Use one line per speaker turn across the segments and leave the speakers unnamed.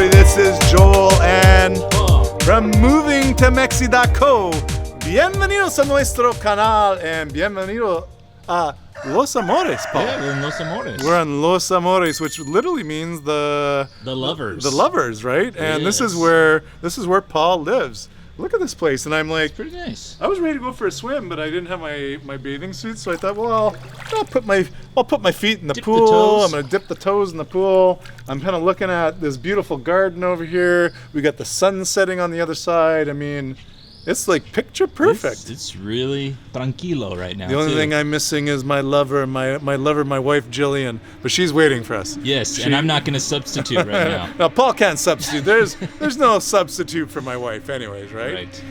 everybody, this is Joel, and from moving to Mexico, bienvenidos a nuestro canal, and bienvenido a Los Amores, Paul.
Yeah, we're in Los Amores.
We're on Los Amores, which literally means the
lovers.
The lovers, right? And
yes.
this is where Paul lives. Look at this place, and I'm like,
it's pretty nice.
I was ready to go for a swim, but I didn't have my bathing suit, so I thought, well, I'll put my feet in the pool. I'm gonna dip the toes in the pool. I'm kind of looking at this beautiful garden over here. We got the sun setting on the other side. I mean, it's like picture perfect.
It's really tranquilo right now.
The only thing I'm missing is my lover, my wife Jillian, but she's waiting for us.
Yes, and I'm not going to substitute right now.
No, Paul can't substitute. There's no substitute for my wife, anyways, right?
Right.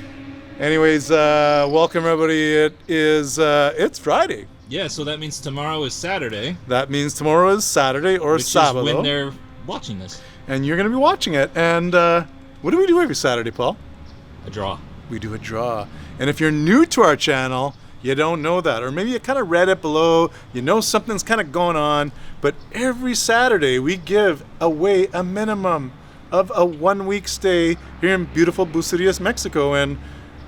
Anyways, welcome everybody. It's Friday.
Yeah, so that means tomorrow is Saturday.
That means tomorrow is Saturday or
which
Sábado.
is when they're watching this.
And you're going to be watching it. And what do we do every Saturday, Paul?
A draw.
We do a draw. And if you're new to our channel, you don't know that. Or maybe you kind of read it below, you know something's kind of going on. But every Saturday, we give away a minimum of a 1-week stay here in beautiful Bucerias, Mexico. And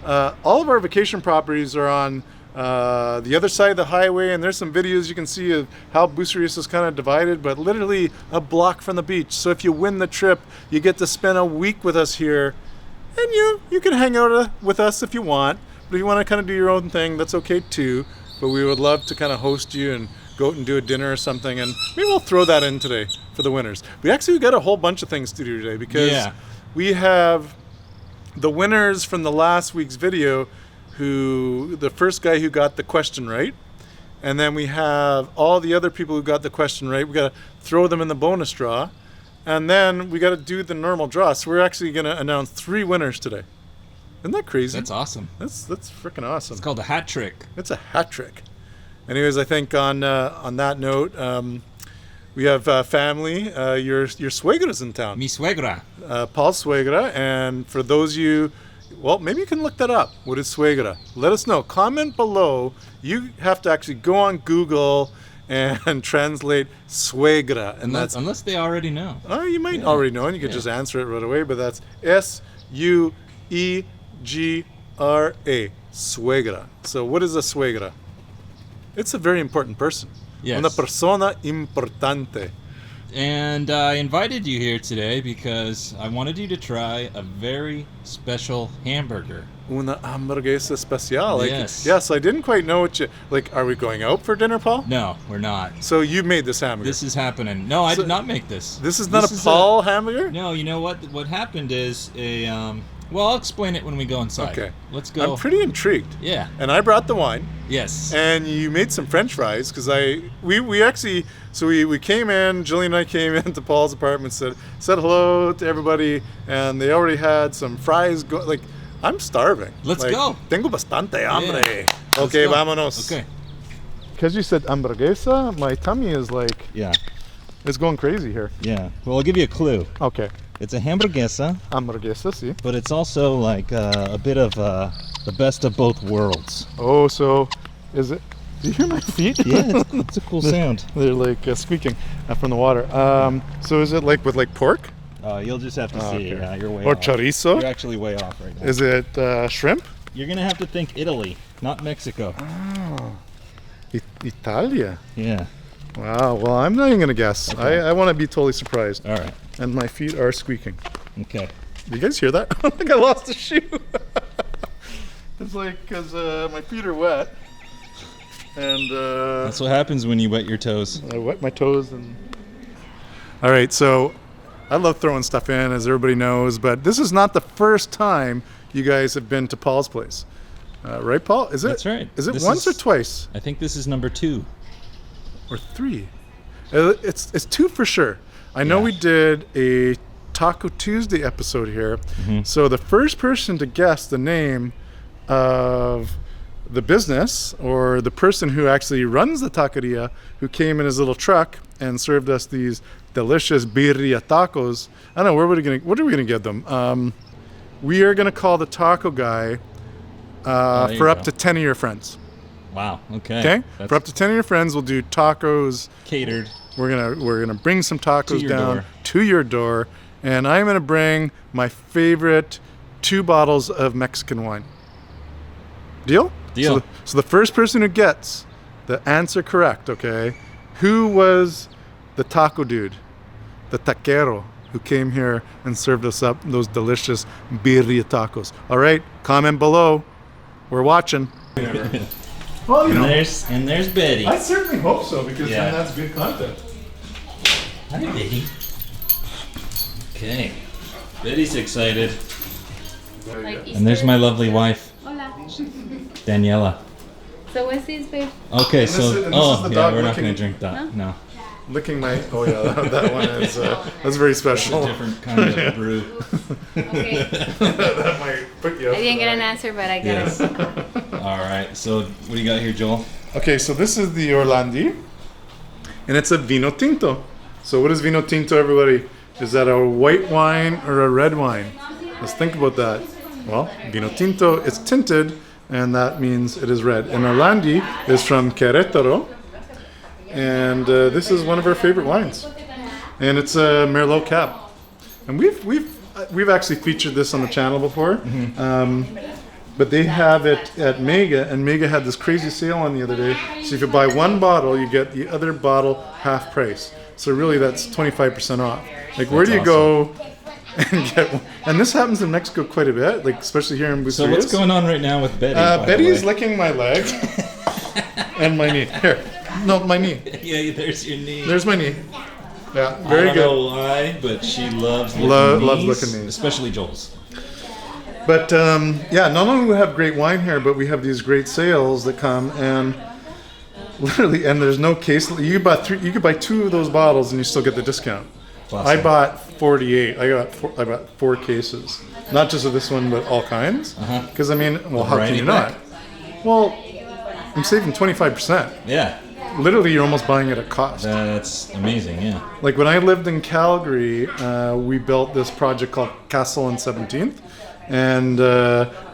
all of our vacation properties are on the other side of the highway. And there's some videos you can see of how Bucerias is kind of divided, but literally a block from the beach. So if you win the trip, you get to spend a week with us here. And you can hang out with us if you want, but if you want to kind of do your own thing, that's okay too. But we would love to kind of host you and go out and do a dinner or something, and maybe we'll throw that in today for the winners. We got a whole bunch of things to do today because we have the winners from the last week's video, the first guy who got the question right, and then we have all the other people who got the question right. We got to throw them in the bonus draw. And then we got to do the normal draw. So we're actually going to announce 3 winners today. Isn't that crazy?
That's awesome.
That's freaking awesome.
It's called a hat trick.
It's a hat trick. Anyways, I think on that note, we have family. Your suegra's in town.
Mi suegra.
Paul's suegra. And for those of you, well, maybe you can look that up. What is suegra? Let us know. Comment below. You have to actually go on Google and translate suegra, and
unless they already know.
Oh, you might already know, and you could just answer it right away. But that's Suegra, suegra. So what is a suegra? It's a very important person.
Yes.
Una persona importante.
And I invited you here today because I wanted you to try a very special hamburger.
Una hamburguesa especial.
Yes.
Yeah, so I didn't quite know what are we going out for dinner, Paul?
No, we're not.
So you made this hamburger?
This is happening. No, I did not make this.
This is not a Paul hamburger?
No, you know what? What happened is well, I'll explain it when we go inside.
Okay.
Let's go.
I'm pretty intrigued.
Yeah.
And I brought the wine.
Yes.
And you made some French fries because we actually, so we came in, Jillian and I came into Paul's apartment, said hello to everybody, and they already had some fries. I'm starving.
Let's go.
Tengo bastante hambre.
Yeah.
Okay, vámonos.
Okay.
Because you said hamburguesa, my tummy is
Yeah.
It's going crazy here.
Yeah. Well, I'll give you a clue.
Okay.
It's a hamburguesa.
Hamburguesa, sí.
But it's also like a bit of the best of both worlds.
Oh, so is it? Do you hear my feet?
Yeah, it's a cool sound.
They're like squeaking from the water. So is it with pork?
You'll just have to see.
Okay.
You're way
or
off.
chorizo?
You're actually way off right now.
Is it shrimp?
You're going to have to think Italy, not Mexico.
Oh, Italia.
Yeah.
Wow, well, I'm not even going to guess.
Okay.
I want to be totally surprised.
All right.
And my feet are squeaking.
Okay.
Do you guys hear that? I think I lost a shoe. It's because my feet are wet. And
that's what happens when you wet your toes.
I wet my toes. All right, so I love throwing stuff in, as everybody knows, but this is not the first time you guys have been to Paul's place. Right, Paul? Is it?
That's right.
Is it once or twice?
I think this is number 2.
Or 3. It's 2 for sure. I know we did a Taco Tuesday episode here. Mm-hmm. So the first person to guess the name of the business or the person who actually runs the taqueria, who came in his little truck and served us these delicious birria tacos. I don't know, what are we gonna give them? We are gonna call the taco guy for up to 10 of your friends.
Wow. Okay.
Okay. For up to 10 of your friends, we'll do tacos
catered.
We're gonna bring some tacos down to your door, and I'm going to bring my favorite 2 bottles of Mexican wine. Deal?
Deal.
So the first person who gets the answer correct, okay, who was the taco dude, the taquero, who came here and served us up those delicious birria tacos? All right, comment below. We're watching. Well, you know,
And there's Betty.
I certainly hope so, because
Yeah.
then that's good content.
Hi, Betty. Okay. Betty's excited. And there's my lovely wife,
Hola.
Daniela.
So what's this, babe?
Okay,
this
so
is the
yeah,
dog
we're not
licking-
going to drink that.
Huh?
No,
Licking my, oh yeah, that one is, that's very
it's
special.
a different kind of brew.
Okay.
That might put you up.
I didn't get an answer, but I got
Yes.
it.
All right. So what do you got here, Joel?
Okay, so this is the Orlandi, and it's a vino tinto. So what is vino tinto, everybody? Is that a white wine or a red wine? Let's think about that. Well, vino tinto, it's tinted, and that means it is red. And Orlandi is from Querétaro, and this is one of our favorite wines. And it's a Merlot Cab. And we've actually featured this on the channel before. But they have it at Mega, and Mega had this crazy sale on the other day. So if you buy 1 bottle, you get the other bottle half price. So really, that's 25% off. Like, where do you
That's
go and get one? And this happens in Mexico quite a bit, like especially here in Bucerias.
So what's going on right now with Betty? by the
Betty's
way?
licking my leg and my knee. Here, no, my knee.
Yeah, there's your knee.
There's my knee. Yeah,
I
very
don't
good.
know why, but she loves licking
Loves
knees,
licking knees.
especially Joel's.
But yeah, not only do we have great wine here, but we have these great sales that come, and literally, and there's no case. You could buy 2 of those bottles, and you still get the discount.
Awesome.
I bought 48. I bought 4 cases, not just of this one, but all kinds. Because I mean, well, how can
Variety
you not?
pack.
Well, I'm saving 25%.
Yeah,
Literally, you're almost buying it at cost.
that's amazing. Yeah.
Like when I lived in Calgary, we built this project called Castle on 17th. And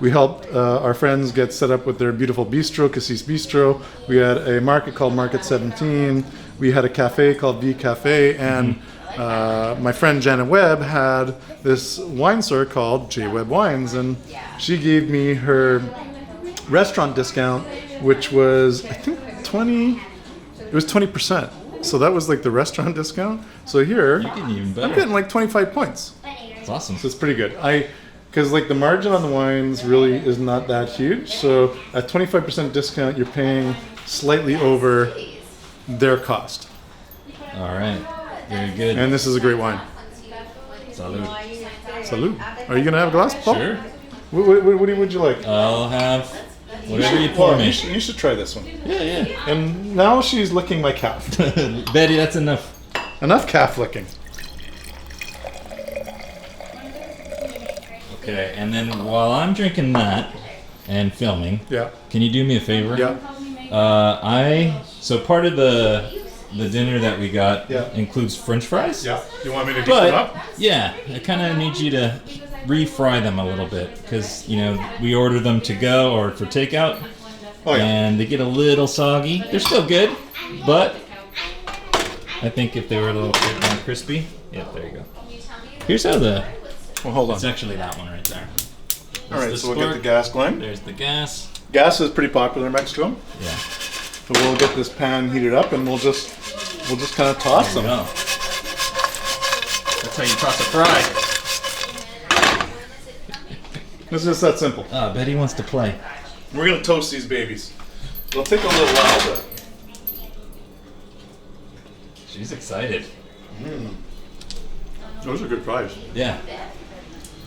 we helped our friends get set up with their beautiful bistro, Cassis Bistro. We had a market called Market 17. We had a cafe called V Cafe. And my friend Janet Webb had this wine store called J Webb Wines. And she gave me her restaurant discount, which was, I think, 20%. So that was like the restaurant discount. So here,
You're getting even
I'm
better.
getting like 25 points.
It's awesome.
So it's pretty good. Because like the margin on the wines really is not that huge. So at 25% discount, you're paying slightly over their cost.
All right. Very good.
And this is a great wine.
Salud.
Salud. Are you gonna have a glass, Paul?
Sure.
What would you like?
I'll have whatever you pour
Paul,
me.
you should try this one.
Yeah,
And now she's licking my calf.
yeah. Betty, that's enough.
Enough calf licking.
Okay, and then while I'm drinking that and filming,
Yeah.
can you do me a favor?
Yeah.
So part of the dinner that we got
Yeah.
includes French fries.
Yeah. You want me to heat them up?
But yeah, I kind of need you to refry them a little bit because we order them to go or for takeout,
Oh yeah.
and they get a little soggy. They're still good, but I think if they were a little bit more crispy, yeah, there you go. Here's how
Well, hold on.
it's actually that one right there.
All right.
the
So we'll get the
spark.
gas going.
There's the gas.
Gas is pretty popular in Mexico.
Yeah.
So we'll get this pan heated up, and we'll just kind of toss
There
them.
you go. That's how you toss a fry.
It's just that simple.
Betty wants to play.
We're gonna toast these babies. It'll take a little while, but
She's excited.
those are good fries.
Yeah.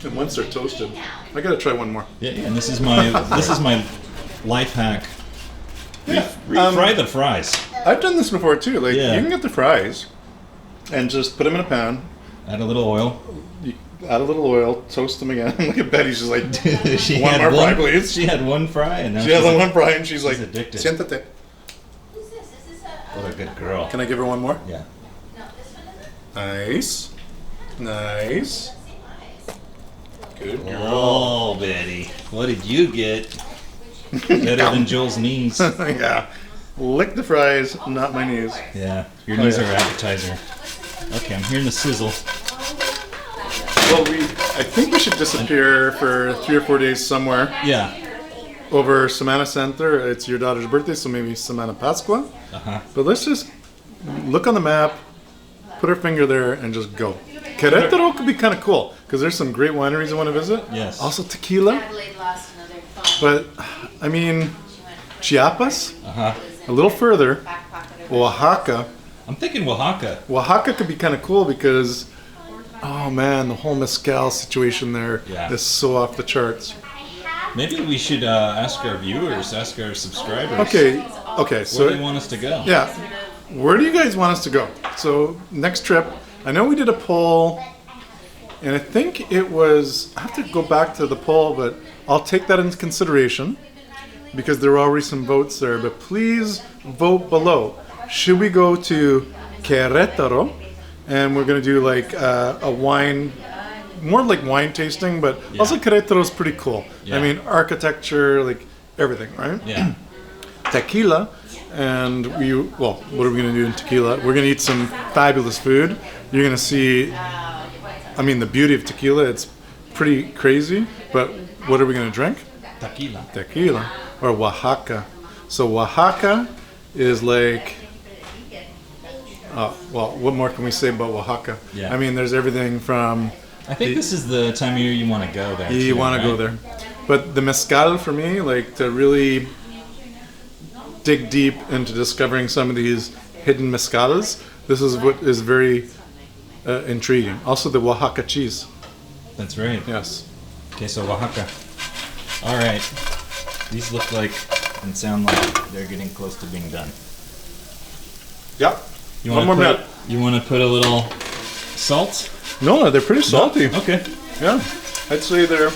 And once they're toasted, I gotta try one more.
Yeah, and this is my life hack.
Yeah.
Refry the fries.
I've done this before too. Like
Yeah.
you can get the fries and just put them in a pan.
Add a little oil.
You add a little oil, toast them again. Look at Betty. She's like,
She
one
had
more fry, please.
She had one fry, and now
She has
she's
one fry, and she's like,
addicted.
siéntate.
What a good girl.
Can I give her one more?
Yeah.
Nice. Nice. Good girl.
Oh, Betty, what did you get? Better than Joel's knees.
Yeah. Lick the fries, not my knees.
Yeah, your knees
yeah.
are appetizer. Okay, I'm hearing the sizzle.
Well, I think we should disappear for 3 or 4 days somewhere
Yeah.
over Semana Santa. It's your daughter's birthday, so maybe Semana Pascua.
Uh-huh.
But let's just look on the map, put our finger there, and just go. Querétaro could be kind of cool because there's some great wineries I want to visit.
Yes.
Also tequila. But I mean, Chiapas,
Uh-huh.
a little further, Oaxaca.
I'm thinking Oaxaca.
Oaxaca could be kind of cool because, oh man, the whole mezcal situation there
Yeah.
is so off the charts.
Maybe we should ask our viewers, ask our subscribers.
Okay,
Where
so
they want us to go.
yeah, where do you guys want us to go? So next trip, I know we did a poll, and I think it was, I have to go back to the poll, but I'll take that into consideration because there were already some votes there. But please vote below. Should we go to Querétaro, and we're gonna do like a wine, more like wine tasting, but
Yeah.
also Querétaro is pretty cool.
Yeah.
I mean, architecture, like everything, right?
Yeah.
Tequila, and what are we gonna do in tequila? We're gonna eat some fabulous food. You're gonna see, I mean, the beauty of tequila. It's pretty crazy. But what are we gonna drink?
Tequila.
Tequila or Oaxaca. So Oaxaca is like, well, what more can we say about Oaxaca?
Yeah.
I mean, there's everything from.
I think this is the time of year you want to go there.
You
too,
want to go
right?
there. But the mezcal for me, like to really dig deep into discovering some of these hidden mezcales, this is what is very intriguing. Also the Oaxaca cheese.
That's right.
Yes.
Okay, so Oaxaca. All right. These look like and sound like they're getting close to being done.
Yep.
You
One
wanna
more
put-
minute.
You want to put a little salt?
No, they're pretty salty.
Okay.
Yeah. I'd say they're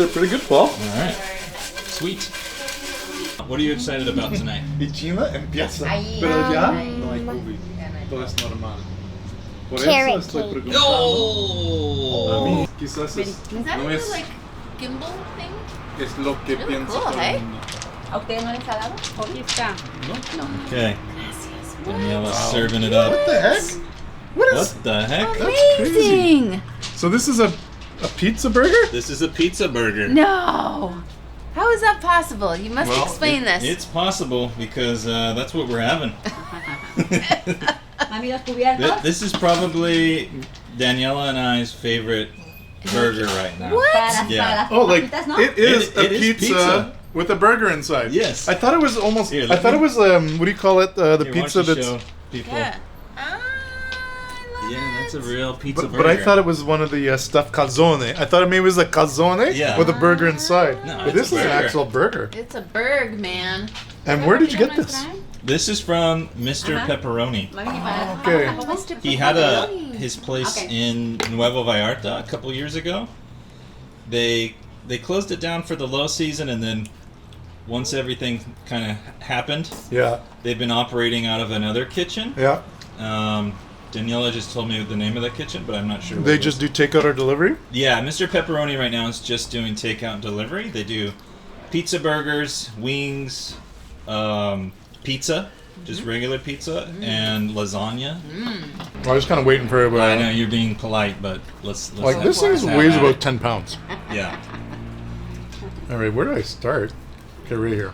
pretty good, Paul.
All right. Sweet. What are you excited about tonight?
Y China empieza.
Ahí.
Pero ya no hay COVID. Todo es normal. Por
Carrot
eso estoy
cake.
preguntando. A
No!
mí quizás
Is that
no
a
es,
like gimbal thing?
es lo que
Really
piensa
cool,
todo el
hey?
mundo.
¿A usted no les ha dado? Aquí está.
Okay. Daniela's serving it up.
What the heck? What is?
What the heck?
That's crazy.
Amazing!
So this is a pizza burger?
This is a pizza burger.
No! How is that possible? You must
Well,
explain this.
It's possible because that's what we're having. This is probably Daniela and I's favorite burger right now.
What?
Yeah.
Oh, like it is a
It is
pizza,
pizza.
with a burger inside.
Yes.
I thought it was almost.
Here,
I
let
thought
me-
it was what do you call it? The
Here, why
pizza
don't you
that's.
show people.
Yeah. Ah, I love
Yeah, that's a
it.
real pizza burger.
But I thought it was one of the stuffed calzone. I thought it maybe was a calzone
Yeah.
with a burger inside.
No,
but
it's
this
a
is an
burger.
actual burger.
It's a burg, man.
And where did you get this?
This is from Mr.
Uh-huh.
Pepperoni.
Okay.
He had his place in Nuevo Vallarta a couple years ago. They closed it down for the low season, and then once everything kind of happened,
Yeah.
they've been operating out of another kitchen.
Yeah.
Daniela just told me the name of that kitchen, but I'm not sure. What
They
it
just
was.
do takeout or delivery?
Yeah, Mr. Pepperoni right now is just doing takeout and delivery. They do pizza burgers, wings, pizza, just regular pizza, and lasagna.
I was kind of waiting for it.
I know you're being polite, but let's
Like this
let's
thing
have
weighs
at
about
it.
10 pounds.
Yeah.
All right, where do I start? Okay, right here.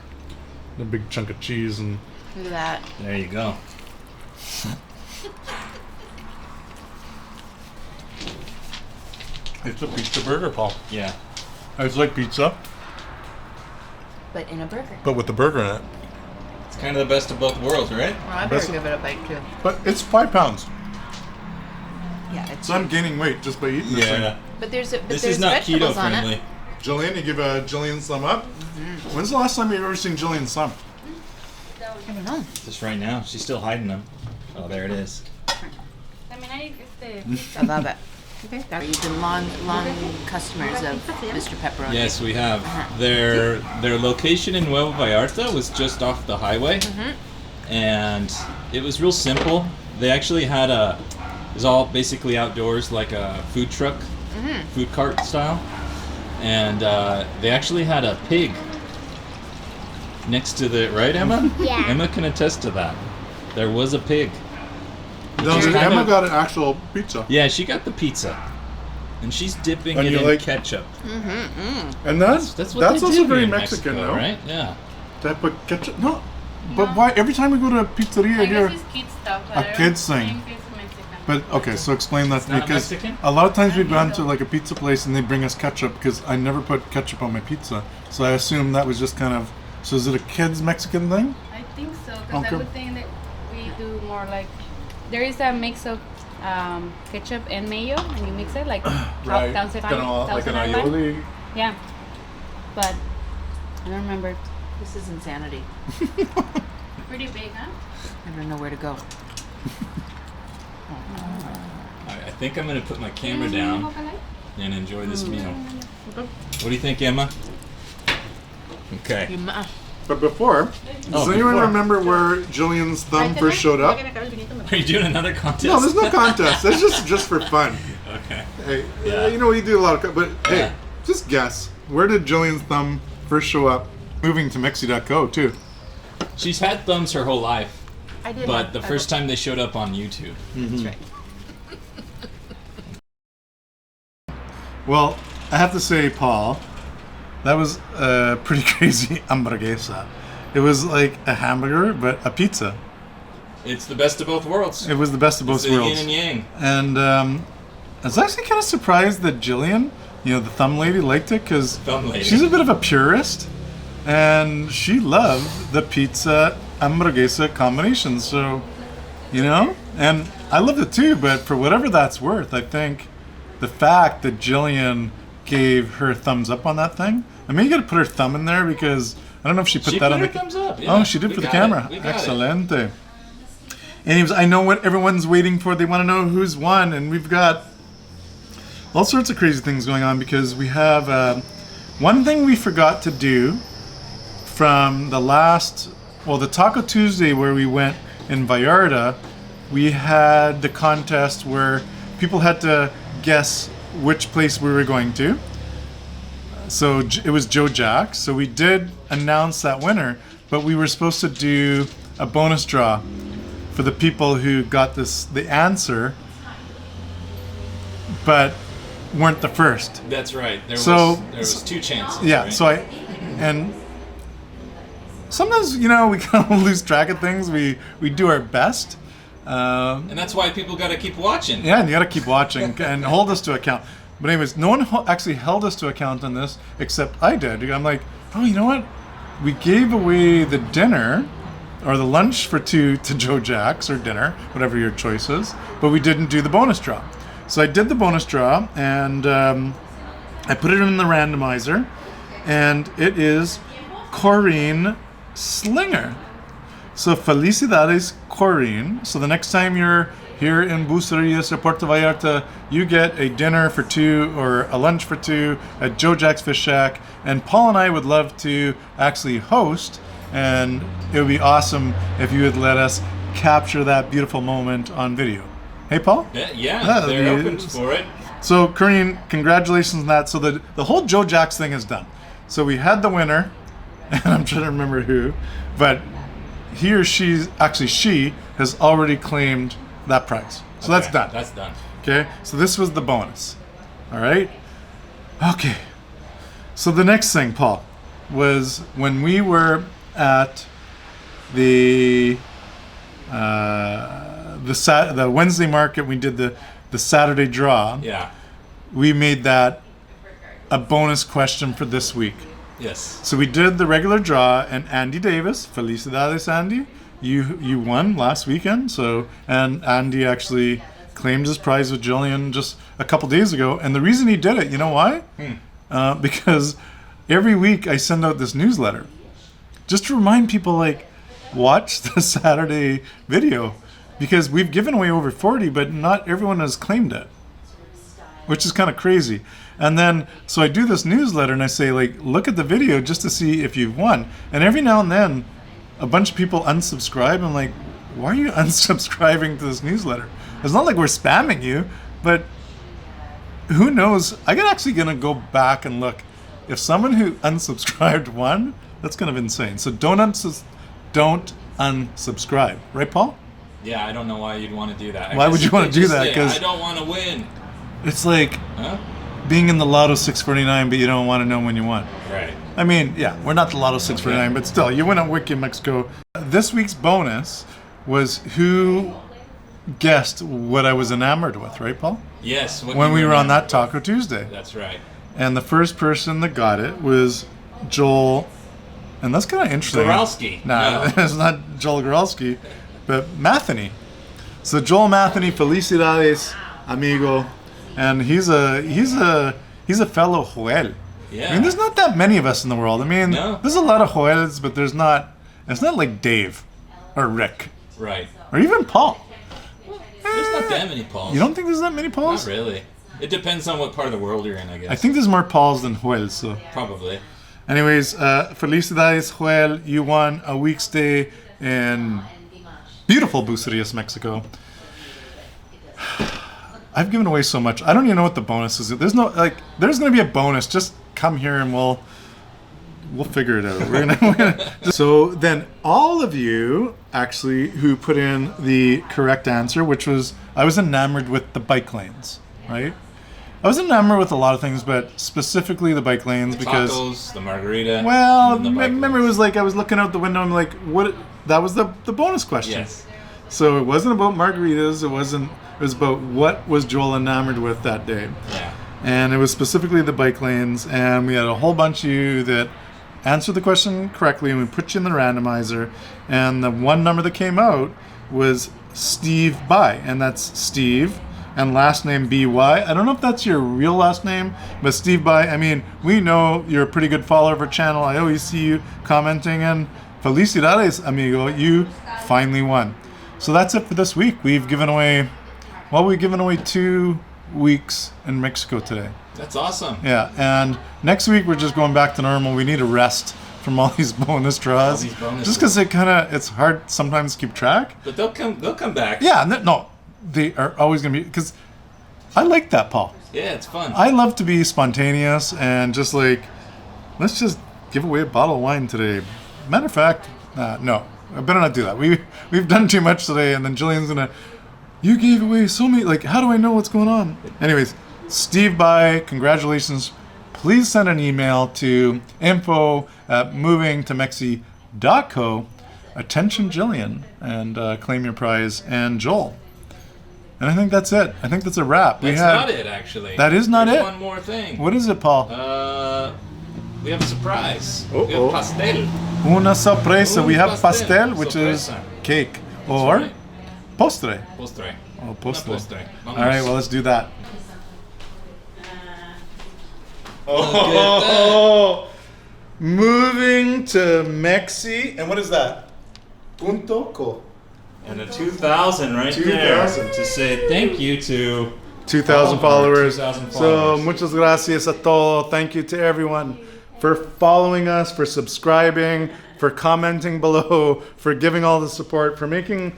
A big chunk of cheese and.
Look at that.
There you go.
It's a pizza burger, Paul.
Yeah.
It's like pizza,
But in a burger.
but with the burger in it.
It's kind of the best of both worlds, right?
Well, I
Best-
better give it a bite too.
But it's 5 pounds.
Yeah, it's.
So I'm gaining weight just by eating this
Yeah.
But there's
This
there's
is not
vegetables
keto
on
friendly.
it.
thing. Jillian, you give Jillian some up? When's the last time you've ever seen Jillian some?
I don't know.
Just right now, she's still hiding them. Oh, there it is.
I love it. Okay. You've been long customers of Mr. Pepperoni.
Yes, we have. Their location in Nuevo Vallarta was just off the highway, and it was real simple. They actually had it was all basically outdoors, like a food truck, food cart style, and they actually had a pig next to the right, Emma.
Yeah.
Emma can attest to that. There was a pig.
No,
She's kind
Emma
of-
got an actual pizza.
Yeah, she got the pizza, and she's dipping
And
it
you
in
like-
ketchup.
And that's
That's what they
also
do
very
here in
Mexican,
Mexico,
no?
right? Yeah.
To put ketchup. No, but why? Every time we go to a pizzeria
I
here,
guess it's kids stuff.
a
But I don't
kid's thing.
think it's Mexican.
but okay, so explain that to me
not
because
Mexican?
a lot of times we've gone to like a pizza place and they bring us ketchup because I never put ketchup on my pizza, so I assume that was just kind of. So is it a kid's Mexican thing?
I think so, because
Okay.
I would think that we do more like there is a mix of ketchup and mayo, and you mix it like thousand
like an
island.
aioli.
Yeah, but I don't remember.
This is insanity.
Pretty big, huh?
I don't know where to go.
Alright, I think I'm gonna put my camera down and enjoy this meal. What do you think, Emma? Okay.
But before, does anyone
before.
remember where Jillian's thumb first showed up?
Are you doing another contest?
No, there's no contest. It's just for fun.
Okay.
Hey,
Yeah.
you know we do a lot of, but hey,
Yeah.
just guess. Where did Jillian's thumb first show up? Moving to Mexi.co too.
She's had thumbs her whole life,
I did.
but the first time they showed up on YouTube.
That's right.
Well, I have to say, Paul, that was a pretty crazy hamburguesa. It was like a hamburger, but a pizza.
It's the best of both worlds.
It was the best of both
It's the yin
worlds.
and yang.
And I was actually kind of surprised that Jillian, you know, the thumb lady, liked it because
Thumb lady.
she's a bit of a purist, and she loved the pizza hamburguesa combination. So, you know, and I loved it too. But for whatever that's worth, I think the fact that Jillian gave her thumbs up on that thing. I mean, you got to put her thumb in there because I don't know if she put
She
that
put
on
her
the.
thumbs up. Yeah.
Oh, she did
We
for the
got
camera.
it. We got it.
Excelente. Anyways, I know what everyone's waiting for. They want to know who's won, and we've got all sorts of crazy things going on because we have one thing we forgot to do from the last, well, the Taco Tuesday where we went in Vallarta. We had the contest where people had to guess which place we were going to. So it was Joe Jack. So we did announce that winner, but we were supposed to do a bonus draw for the people who got the answer, but weren't the first.
That's right. There
So-
was two chances.
Yeah.
right?
So and sometimes you know we kind of lose track of things. We do our best.
And that's why people got to keep watching.
Yeah, and you got to keep watching and hold us to account. But anyways, no one actually held us to account on this except I did. I'm like, oh, you know what? We gave away the dinner or the lunch for two to Joe Jack's or dinner, whatever your choice is, but we didn't do the bonus draw. So I did the bonus draw and I put it in the randomizer, and it is Corinne Slinger. So felicidades, Corinne. So the next time you're here in Bucerias or Puerto Vallarta, you get a dinner for two or a lunch for two at Joe Jack's Fish Shack. And Paul and I would love to actually host, and it would be awesome if you would let us capture that beautiful moment on video. Hey, Paul?
Yeah, they're
Yeah,
open for it.
So, Corinne, congratulations on that. So the whole Joe Jack's thing is done. So we had the winner, and I'm trying to remember who, but he or she has already claimed that prize. So that's
Okay,
done.
That's done.
Okay, so this was the bonus. All right? Okay. So the next thing, Paul, was when we were at the Wednesday market, we did the Saturday draw.
Yeah.
We made that a bonus question for this week.
Yes.
So we did the regular draw, and Andy Davis, felicidades, Andy, you won last weekend. So, and Andy actually claimed his prize with Jillian just a couple days ago. And the reason he did it, you know why? Because every week I send out this newsletter just to remind people, like, watch the Saturday video, because we've given away over 40, but not everyone has claimed it, which is kind of crazy. And then, so I do this newsletter and I say, like, look at the video just to see if you've won. And every now and then, a bunch of people unsubscribe. I'm like, why are you unsubscribing to this newsletter? It's not like we're spamming you, but who knows? I'm actually going to go back and look. If someone who unsubscribed won, that's kind of insane. So don't unsubscribe. Right, Paul?
Yeah, I don't know why you'd want to do that.
Why would you want to do that?
Because I don't want to win.
It's like
Huh?
being in the Lotto 649, but you don't want to know when you won.
Right.
I mean, yeah, we're not the Lotto 649, but still, you win at Wiki Mexico. This week's bonus was who guessed what I was enamored with, right, Paul?
Yes.
When we were on that Taco Tuesday.
That's right.
And the first person that got it was Joel, and that's kind of interesting.
Goralski.
Nah,
No.
it's not Joel Goralski, but Matheney. So Joel Matheney, felicidades, amigo, and he's a fellow Joel.
Yeah.
I mean, there's not that many of us in the world. I mean,
No.
there's a lot of Joels, but there's not. It's not like Dave, or Rick,
Right.
or even Paul.
There's not that many Pauls.
You don't think there's that many Pauls?
Not really. It depends on what part of the world you're in, I guess.
I think there's more Pauls than Joels. So,
Probably.
anyways, felicidades, Joel. You won a week stay in beautiful Bucerias, Mexico. I've given away so much. I don't even know what the bonus is. There's no there's gonna be a bonus. Just come here and we'll figure it out. We're gonna So then all of you actually who put in the correct answer, which was I was enamored with the bike lanes, right? I was enamored with a lot of things, but specifically the bike lanes because
Tacos, the margarita.
well,
and the bike
remember it
lanes.
was like I was looking out the window and like what that was the bonus question.
Yes.
So it wasn't about margaritas. It was about what was Joel enamored with that day.
Yeah.
And it was specifically the bike lanes. And we had a whole bunch of you that answered the question correctly. And we put you in the randomizer. And the one number that came out was Steve By. And that's Steve. And last name B-Y. I don't know if that's your real last name. But Steve By, I mean, we know you're a pretty good follower of our channel. I always see you commenting. And felicidades, amigo. You finally won. So that's it for this week. We've given away 2 weeks in Mexico today.
That's awesome.
Yeah, and next week we're just going back to normal. We need a rest from all these bonus draws.
All these bonuses.
Just because it's hard sometimes to keep track.
But they'll come back.
Yeah, no, they are always going to be, because I like that, Paul.
Yeah, it's fun.
I love to be spontaneous and just like, let's just give away a bottle of wine today. Matter of fact, no, I better not do that. We've done too much today, and then Jillian's gonna, you gave away so many, like, how do I know what's going on? Anyways, Steve By, congratulations. Please send an email to info@movingtomexi.co. Attention, Jillian, and claim your prize, and Joel. And I think that's it. I think that's a wrap.
That's not it, actually.
That is not
There's
it?
one more thing.
What is it, Paul?
We have a surprise.
Uh-oh.
We have pastel.
Una sorpresa. We have
pastel,
pastel, which is
sorpresa.
cake, or
right.
postre.
Postre.
Oh, postre.
Postre.
All right, well, let's do that.
Oh,
Moving to Mexi, and what is that? Punto co.
and a 2,000 right
2,000.
there to say thank you to
2,000
all of our
followers.
2,000
So,
followers.
muchas gracias a todo. Thank you to everyone for following us, for subscribing, for commenting below, for giving all the support, for making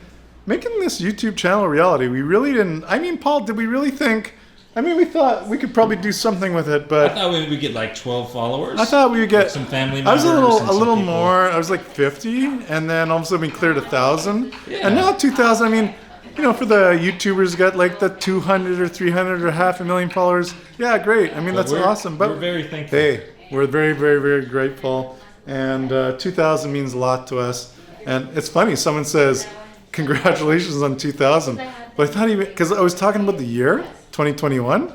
this YouTube channel a reality. We really didn't. I mean, Paul, did we really think? I mean, we thought we could probably do something with it,
I
but
thought we would get like 12 followers.
I thought we would get
some family
I was
members.
a
and
little
some people.
more. I was like 50, and then all of a sudden we cleared 1,000,
Yeah.
and now 2,000. I mean, you know, for the YouTubers got like the 200 or 300 or 500,000 followers. Yeah, great. I mean, that's
we're-
awesome. But
we're very thankful.
Hey, we're very, very, very grateful, and 2,000 means a lot to us. And it's funny. Someone says, "Congratulations on 2,000," but I thought because I was talking about the year 2021.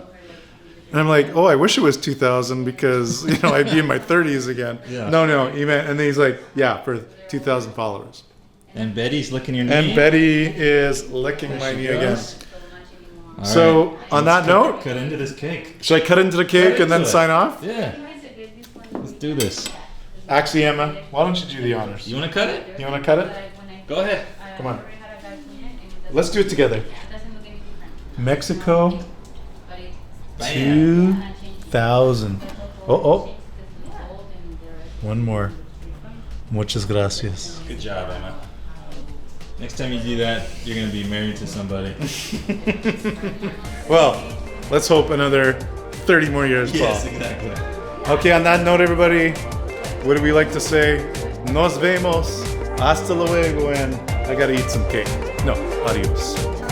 And I'm like, oh, I wish it was 2,000 because, you know, I'd be in my 30s again.
Yeah.
No, he meant, and then he's like, yeah, for 2,000 followers.
And Betty's licking your knee.
And Betty is licking my
she
knee again.
goes. All
So,
right.
on
Let's
that note,
cut into this cake.
should I cut into the cake
Cut
and then
into it.
sign off?
Yeah. Let's do this.
Actually, Emma, why don't you do the honors?
You want to cut it?
You want to cut it?
Go ahead.
Come on. Let's do it together. Mexico,
Bam.
2,000. Oh. One more. Muchas gracias.
Good job, Emma. Next time you do that, you're going to be married to somebody.
Well, let's hope another 30 more years, Paul.
Yes, exactly.
Okay, on that note, everybody, what do we like to say? Nos vemos. Hasta luego, and I gotta eat some cake. No, adios.